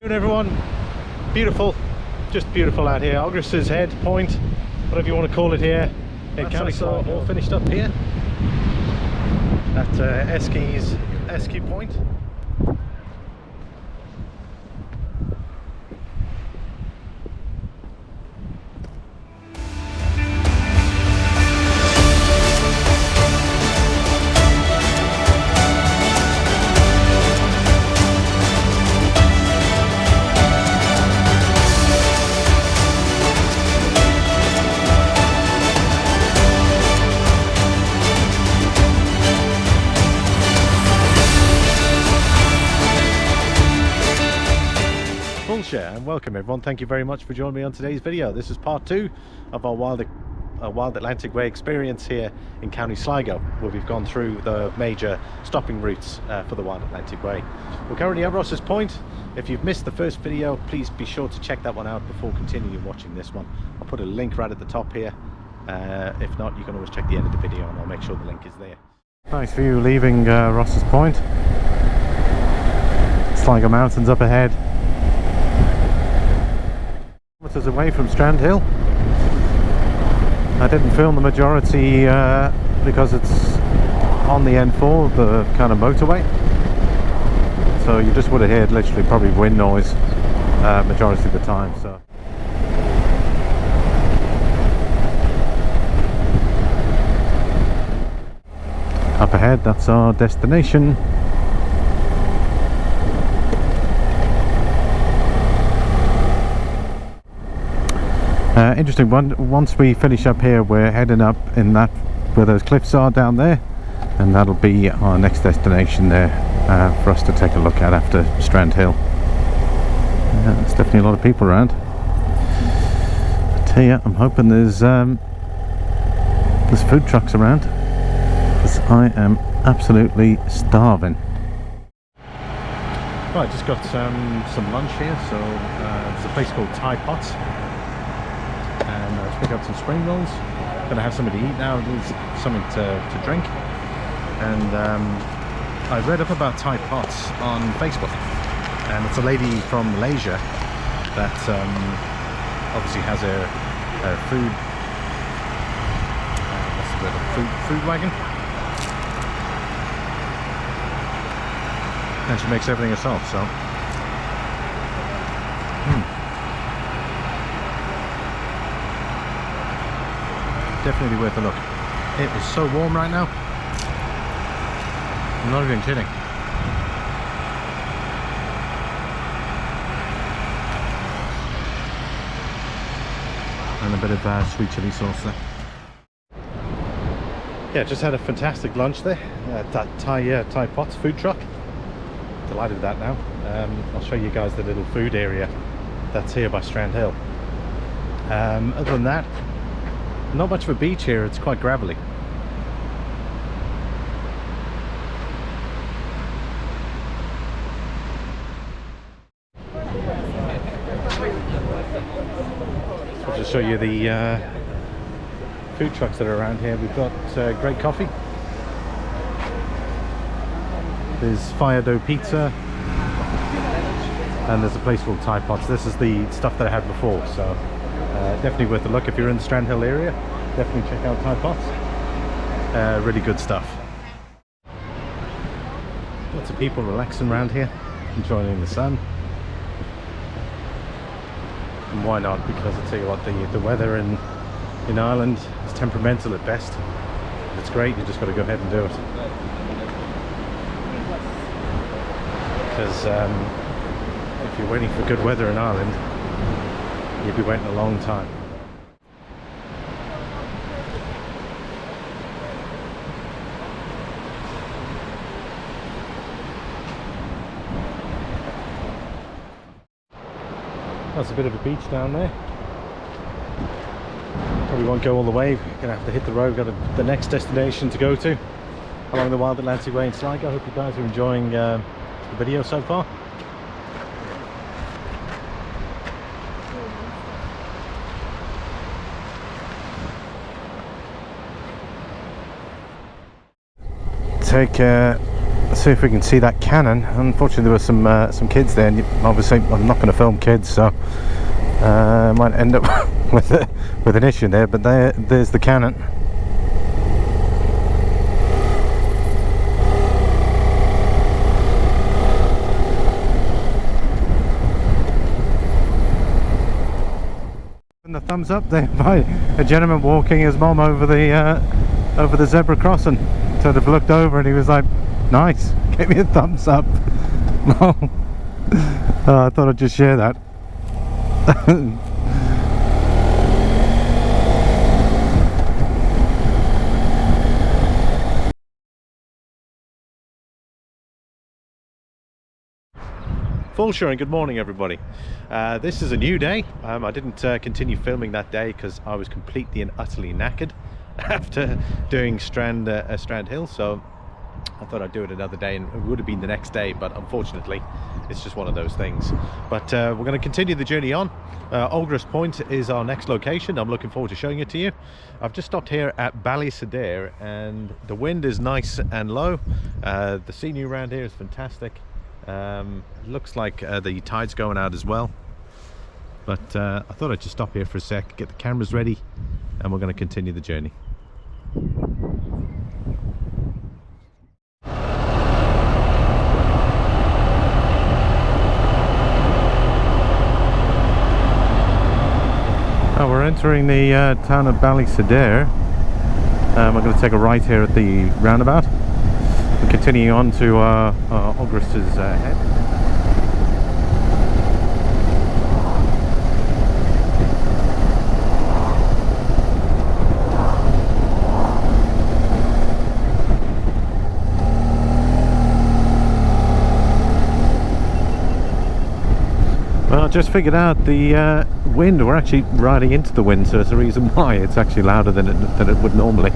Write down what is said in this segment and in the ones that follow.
Good everyone, beautiful, just beautiful out here. Aughris Head Point, whatever you want to call it here in County Sligo, all finished up here at Easky Point. And welcome everyone, thank you very much for joining me on today's video. This is part 2 of our Wild Atlantic Way experience here in County Sligo, where we've gone through the major stopping routes for the Wild Atlantic Way. We're currently at Ross's Point. If you've missed the first video, please be sure to check that one out before continuing watching this one. I'll put a link right at the top here. If not, you can always check the end of the video and I'll make sure the link is there. Nice view leaving Ross's Point. Sligo Mountains up ahead. Away from Strandhill. I didn't film the majority because it's on the N4, the kind of motorway, so you just would have heard literally probably wind noise majority of the time. So up ahead, that's our destination. Interesting one. Once we finish up here, we're heading up in that where those cliffs are down there, and that'll be our next destination there for us to take a look at after Strandhill. There's definitely a lot of people around. I tell you, I'm hoping there's food trucks around, because I am absolutely starving. Right, just got some lunch here. So there's a place called Thai Pots. And let's pick up some spring rolls. Gonna have something to eat now, something to drink. And I read up about Thai Pots on Facebook, and it's a lady from Malaysia that obviously has a food what's the word? Food wagon, and she makes everything herself. So definitely worth a look. It is so warm right now, I'm not even kidding. And a bit of sweet chili sauce there. Yeah, just had a fantastic lunch there at that Thai Pots food truck. Delighted with that now. I'll show you guys the little food area that's here by Strandhill. Other than that, not much of a beach here, it's quite gravelly. I'll just show you the food trucks that are around here. We've got great coffee. There's fire dough pizza. And there's a place called Thai Pots. This is the stuff that I had before, so definitely worth a look. If you're in the Strandhill area, definitely check out Thai Pots. Really good stuff. Lots of people relaxing around here, enjoying the sun. And why not? Because I tell you what, the weather in Ireland is temperamental at best. If it's great, you just got to go ahead and do it. Because if you're waiting for good weather in Ireland, you'll be waiting a long time. That's a bit of a beach down there. Probably won't go all the way. We're gonna have to hit the road. Got the next destination to go to along the Wild Atlantic Way in Sligo. I hope you guys are enjoying the video so far. Take Let's see if we can see that cannon. Unfortunately, there were some kids there, and obviously I'm not going to film kids, so I might end up with an issue there. But there's the cannon. And the thumbs up there by a gentleman walking his mom over the zebra crossing. So they've looked over and he was like, nice, gave me a thumbs up. I thought I'd just share that. Full showing. Good morning, everybody. This is a new day. I didn't continue filming that day because I was completely and utterly knackered after doing Strandhill, so I thought I'd do it another day, and it would have been the next day, but unfortunately it's just one of those things. But we're going to continue the journey on. Aughris Point is our next location. I'm looking forward to showing it to you. I've just stopped here at Ballysadare, and the wind is nice and low. The scenery around here is fantastic. Looks like the tide's going out as well, but I thought I'd just stop here for a sec, get the cameras ready, and we're going to continue the journey. We're entering the town of Ballysadare. We're going to take a right here at the roundabout. We're continuing on to Aughris Head. Well, I just figured out the wind, we're actually riding into the wind, so there's a reason why it's actually louder than it would normally.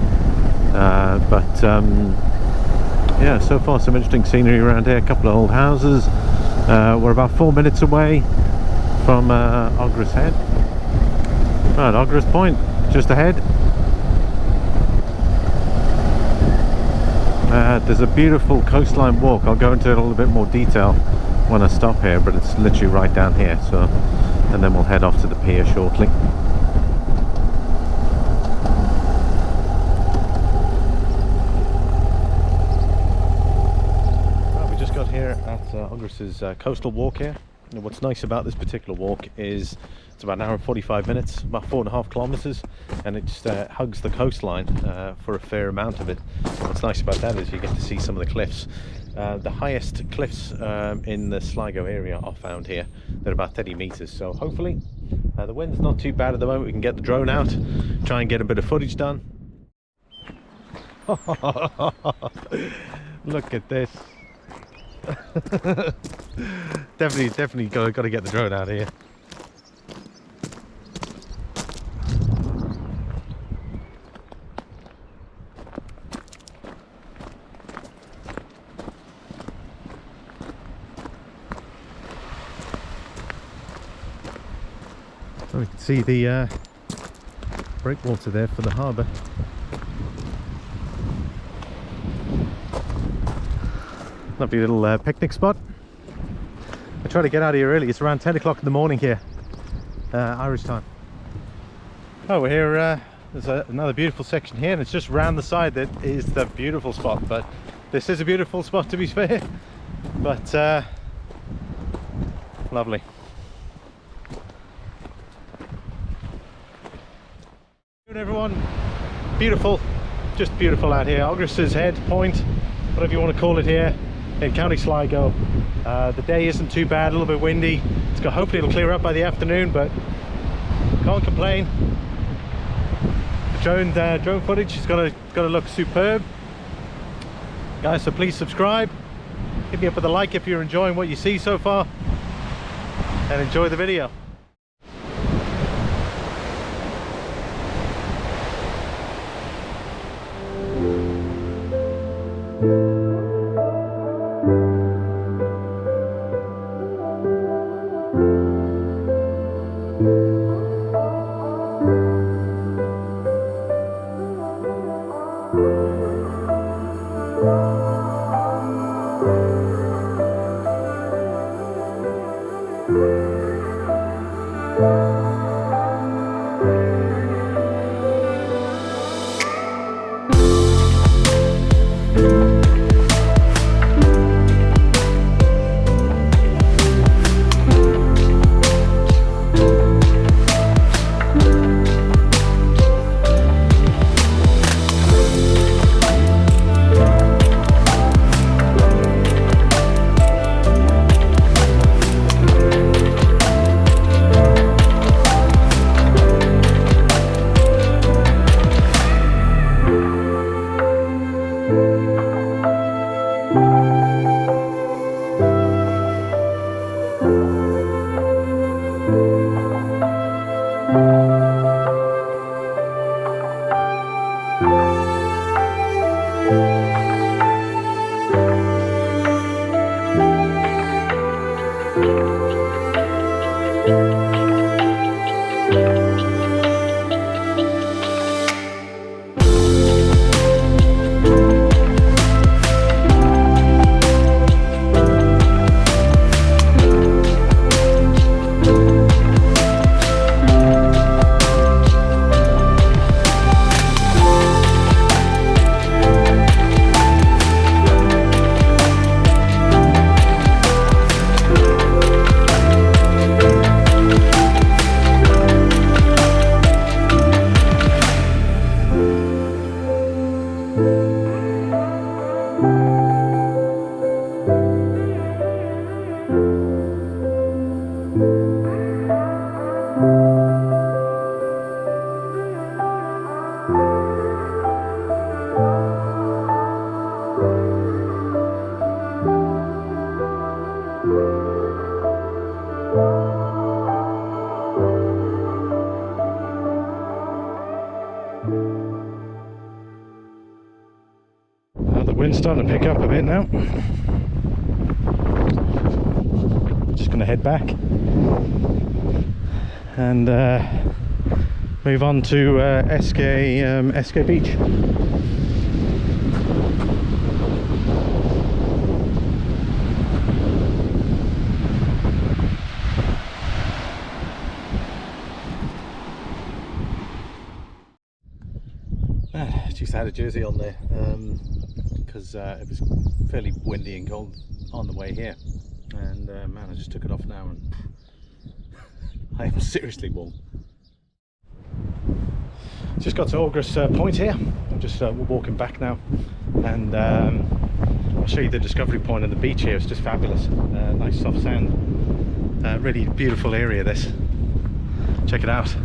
Yeah, so far some interesting scenery around here, a couple of old houses. We're about 4 minutes away from Aughris Head. Right, Aughris Point, just ahead. There's a beautiful coastline walk. I'll go into it a little bit more detail when I stop here, but it's literally right down here, so, and then we'll head off to the pier shortly. Well, we just got here at Aughris Coastal Walk here. And what's nice about this particular walk is it's about an hour and 45 minutes, about 4.5 kilometers, and it just hugs the coastline for a fair amount of it. What's nice about that is you get to see some of the cliffs. The highest cliffs in the Sligo area are found here. They're about 30 meters, so hopefully the wind's not too bad at the moment. We can get the drone out, try and get a bit of footage done. Look at this. definitely got to get the drone out here. So we can see the breakwater there for the harbour. Lovely little picnic spot. I try to get out of here early. It's around 10 o'clock in the morning here, Irish time. Oh, we're here. There's another beautiful section here, and it's just round the side that is the beautiful spot. But this is a beautiful spot, to be fair. But lovely. Good everyone. Beautiful, just beautiful out here. Aughris Head Point, whatever you want to call it here in County Sligo. The day isn't too bad, a little bit windy. Hopefully it'll clear up by the afternoon, but can't complain. The drone footage is gonna look superb, guys. So please subscribe, hit me up with a like if you're enjoying what you see so far, and enjoy the video. Wind's starting to pick up a bit now. Just going to head back and move on to Easkey Beach. Just had a jersey on there because it was fairly windy and cold on the way here, and man, I just took it off now and I am seriously warm. Just got to Aughris Point here. I'm just walking back now, and I'll show you the discovery point and the beach here. It's just fabulous. Nice soft sand, really beautiful area this. Check it out.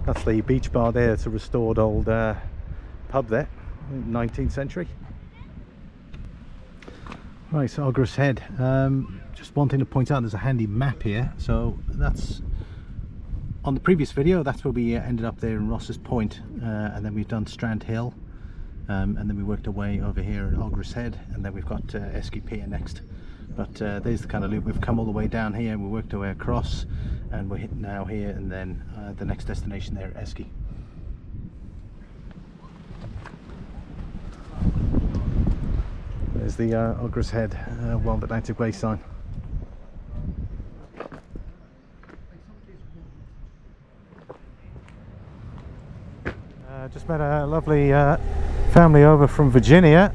That's the beach bar there. It's a restored old pub there, 19th century. Right, so Aughris Head. Just one thing to point out, there's a handy map here. So that's on the previous video, that's where we ended up there in Ross's Point, and then we've done Strandhill, and then we worked our way over here at Aughris Head, and then we've got Easky Pier next. But there's the kind of loop. We've come all the way down here and we worked our way across, and we're hitting now here, and then the next destination there at Easky. There's the Aughris Head Wild Atlantic Way sign. Just met a lovely family over from Virginia.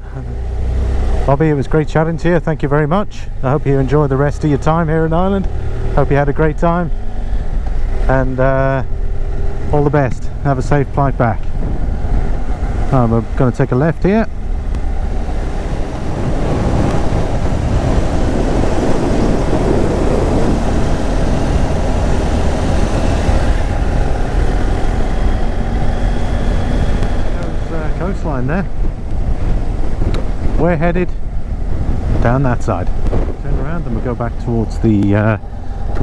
Bobby, it was great chatting to you. Thank you very much. I hope you enjoy the rest of your time here in Ireland. Hope you had a great time, and all the best. Have a safe flight back. We're going to take a left here. There's coastline there. We're headed down that side. Turn around and we'll go back towards the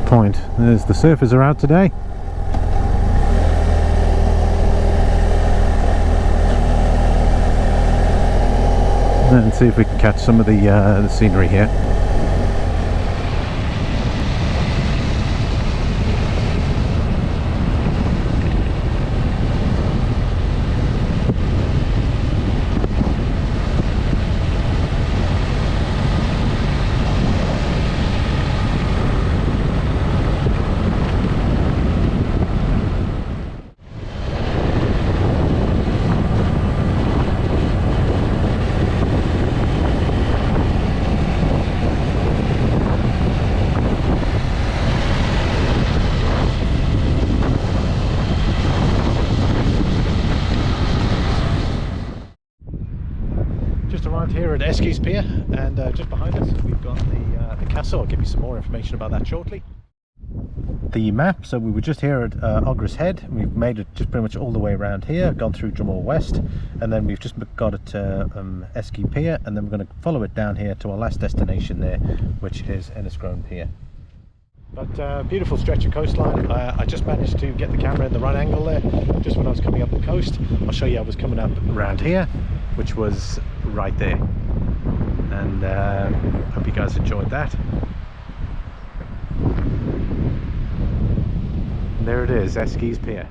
point. There's the surfers are out today. And see if we can catch some of the scenery here. at Easky Pier, and just behind us we've got the castle. I'll give you some more information about that shortly. The map, so we were just here at Aughris Head. We've made it just pretty much all the way around here, gone through Drumore West, and then we've just got it to Easky Pier, and then we're going to follow it down here to our last destination there, which is Enniscrone Pier. But beautiful stretch of coastline. I just managed to get the camera in the right angle there just when I was coming up the coast. I'll show you I was coming up around here, which was right there, and hope you guys enjoyed that. And there it is, Easky Pier.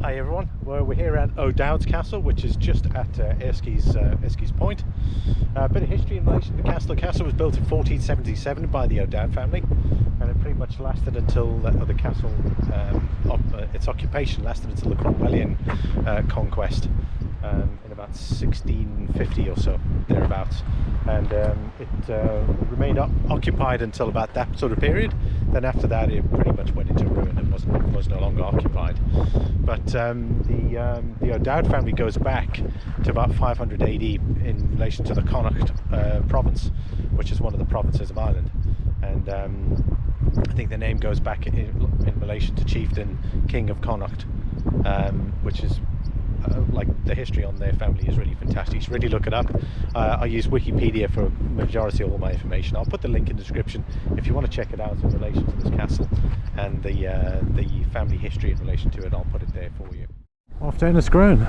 Hi everyone, we're here at O Dowds Castle, which is just at Easky's Point. A bit of history in relation to the castle. The castle was built in 1477 by the O Dowd family, and it pretty much lasted until the castle, its occupation lasted until the Cromwellian conquest in about 1650 or so, thereabouts. And it remained occupied until about that sort of period. Then after that it pretty much went into ruin and was no longer occupied. But the O'Dowd family goes back to about 500 AD in relation to the Connaught province, which is one of the provinces of Ireland. And I think the name goes back in relation to chieftain King of Connaught, which is like the history on their family is really fantastic. You should really look it up. I use Wikipedia for majority of all my information. I'll put the link in the description if you want to check it out in relation to this castle and the family history in relation to it. I'll put it there for you. Off to Enniscrone.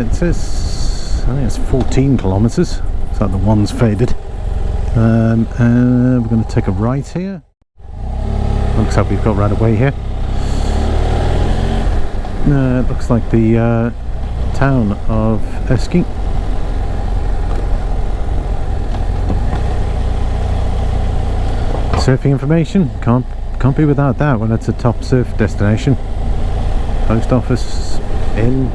It says I think it's 14 kilometres, so the one's faded. And we're going to take a right here. Looks like we've got right away here. It looks like the town of Easky. Surfing information, can't be without that when it's a top surf destination. Post office, inn.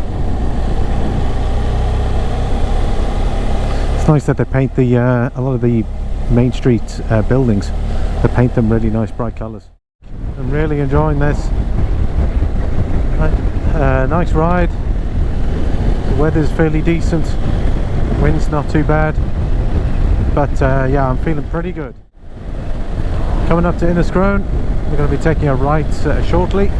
It's nice that they paint a lot of the main street buildings. They paint them really nice bright colours. And I'm really enjoying this. Nice ride. The weather's fairly decent. Wind's not too bad. But yeah, I'm feeling pretty good. Coming up to Enniscrone, we're going to be taking a right shortly.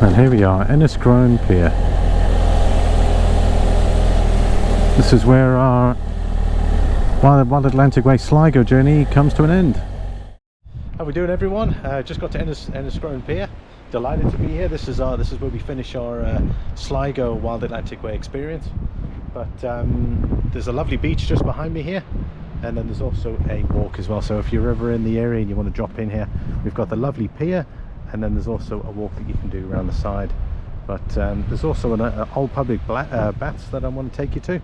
And here we are, Enniscrone Pier. This is where our Wild Atlantic Way Sligo journey comes to an end. How we doing, everyone? Just got to Enniscrone Pier. Delighted to be here. This is where we finish our Sligo Wild Atlantic Way experience. But there's a lovely beach just behind me here, and then there's also a walk as well. So if you're ever in the area and you want to drop in here, we've got the lovely pier, and then there's also a walk that you can do around the side. But there's also an old public baths that I want to take you to,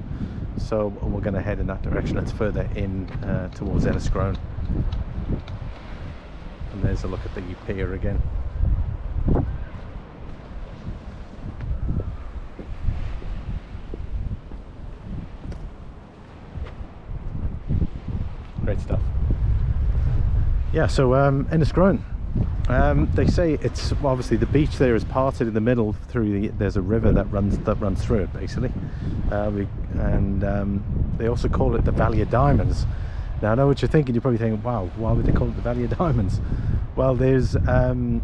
so we're going to head in that direction. It's further in towards Enniscrone. And there's a look at the pier again. Great stuff. Yeah, so Enniscrone. They say it's, well, obviously the beach there is parted in the middle through there's a river that runs through it basically, they also call it the Valley of Diamonds. Now I know what you're thinking. You're probably thinking, wow, why would they call it the Valley of Diamonds? Well, there's an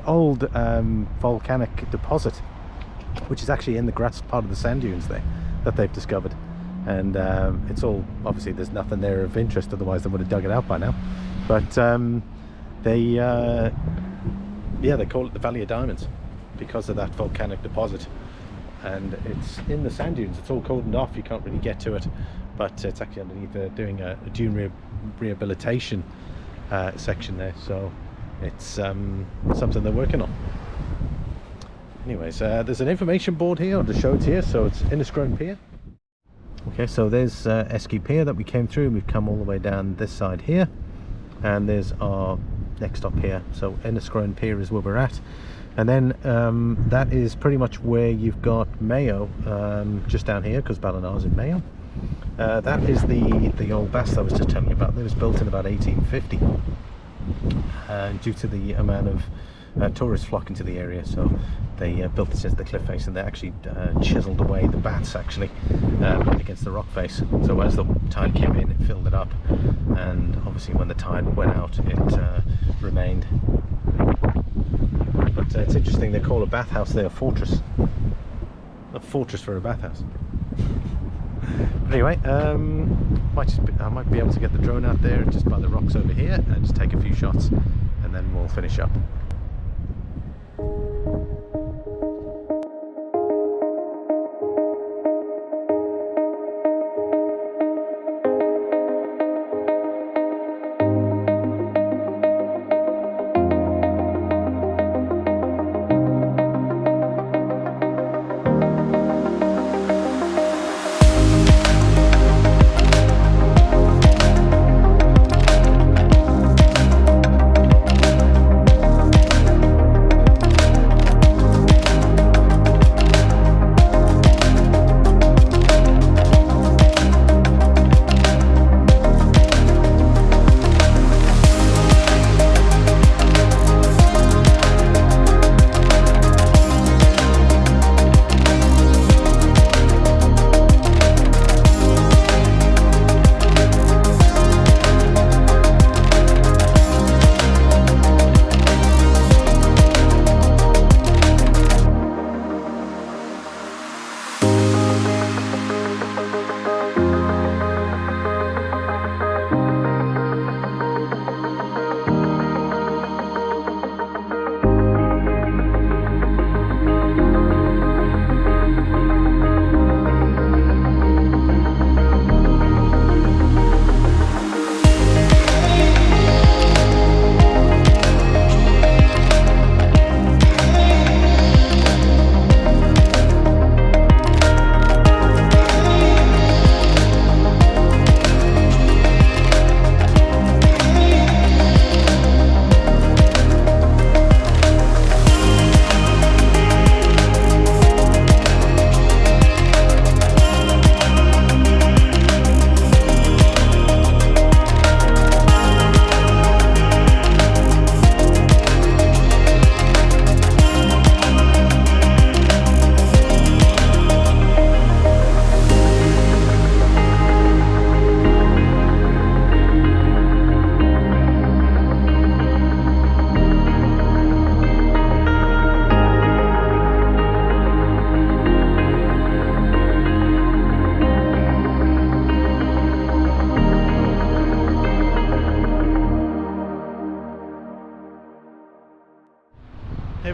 old volcanic deposit which is actually in the grass part of the sand dunes there that they've discovered, and it's all, obviously there's nothing there of interest, otherwise they would have dug it out by now, but they call it the Valley of Diamonds because of that volcanic deposit, and it's in the sand dunes. It's all cordoned off, you can't really get to it, but it's actually underneath doing a dune rehabilitation section there, so it's something they're working on. Anyways, there's an information board here, I'll just show it to you. So it's Enniscrone Pier. Okay, so there's Easky Pier that we came through, and we've come all the way down this side here, and there's our next stop here. So Enniscrone Pier is where we're at, and then that is pretty much where you've got Mayo, just down here, because Ballinar's in Mayo. That is the old baths I was just telling you about. It was built in about 1850, due to the amount of tourists flocking to the area, so they built this as the cliff face, and they actually chiseled away the baths actually against the rock face, so as the tide came in it filled it up, and obviously when the tide went out it remained. But it's interesting, they call a bathhouse there a fortress for a bathhouse. But anyway, I might be able to get the drone out there just by the rocks over here and just take a few shots, and then we'll finish up.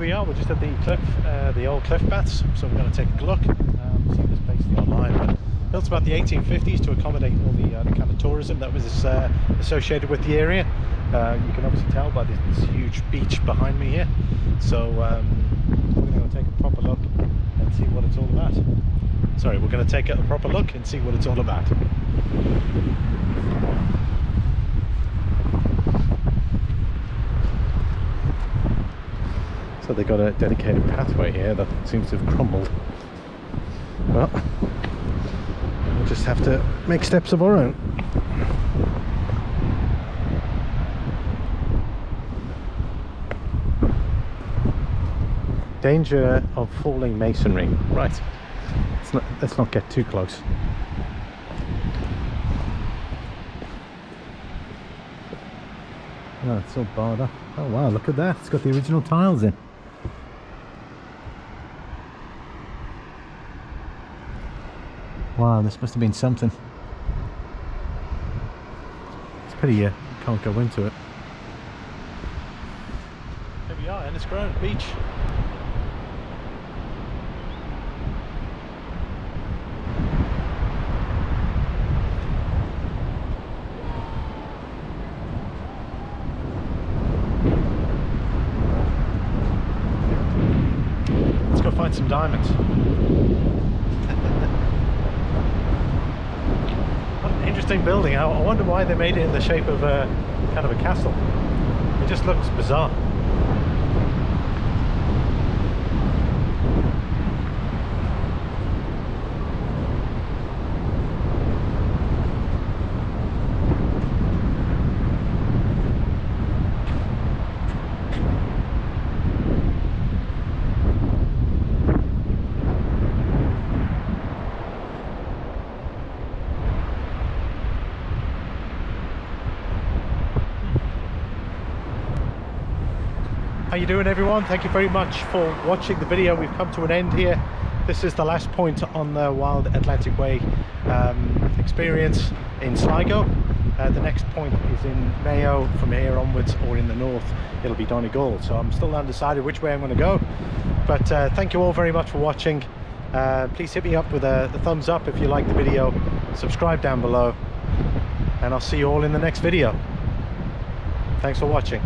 we are, we're just at the cliff, the old cliff baths, so we're going to take a look. See this place online, but built about the 1850s to accommodate all the kind of tourism that was associated with the area. You can obviously tell by this huge beach behind me here, so we're going to go take a proper look and see what it's all about. Sorry, we're going to take a proper look and see what it's all about. So they've got a dedicated pathway here that seems to have crumbled. Well, we'll just have to make steps of our own. Danger of falling masonry. Right, let's not get too close. Oh, it's all barred up. Oh wow, look at that, it's got the original tiles in. Wow, this must have been something. It's pretty, you can't go into it. Here we are, Enniscrone Beach. Let's go find some diamonds. Interesting building. I wonder why they made it in the shape of a kind of a castle. It just looks bizarre. How you doing, everyone? Thank you very much for watching the video. We've come to an end here. This is the last point on the Wild Atlantic Way experience in Sligo. The next point is in Mayo. From here onwards, or in the north it'll be Donegal. So I'm still undecided which way I'm going to go, but thank you all very much for watching. Please hit me up with a thumbs up if you like the video, subscribe down below, and I'll see you all in the next video. Thanks for watching.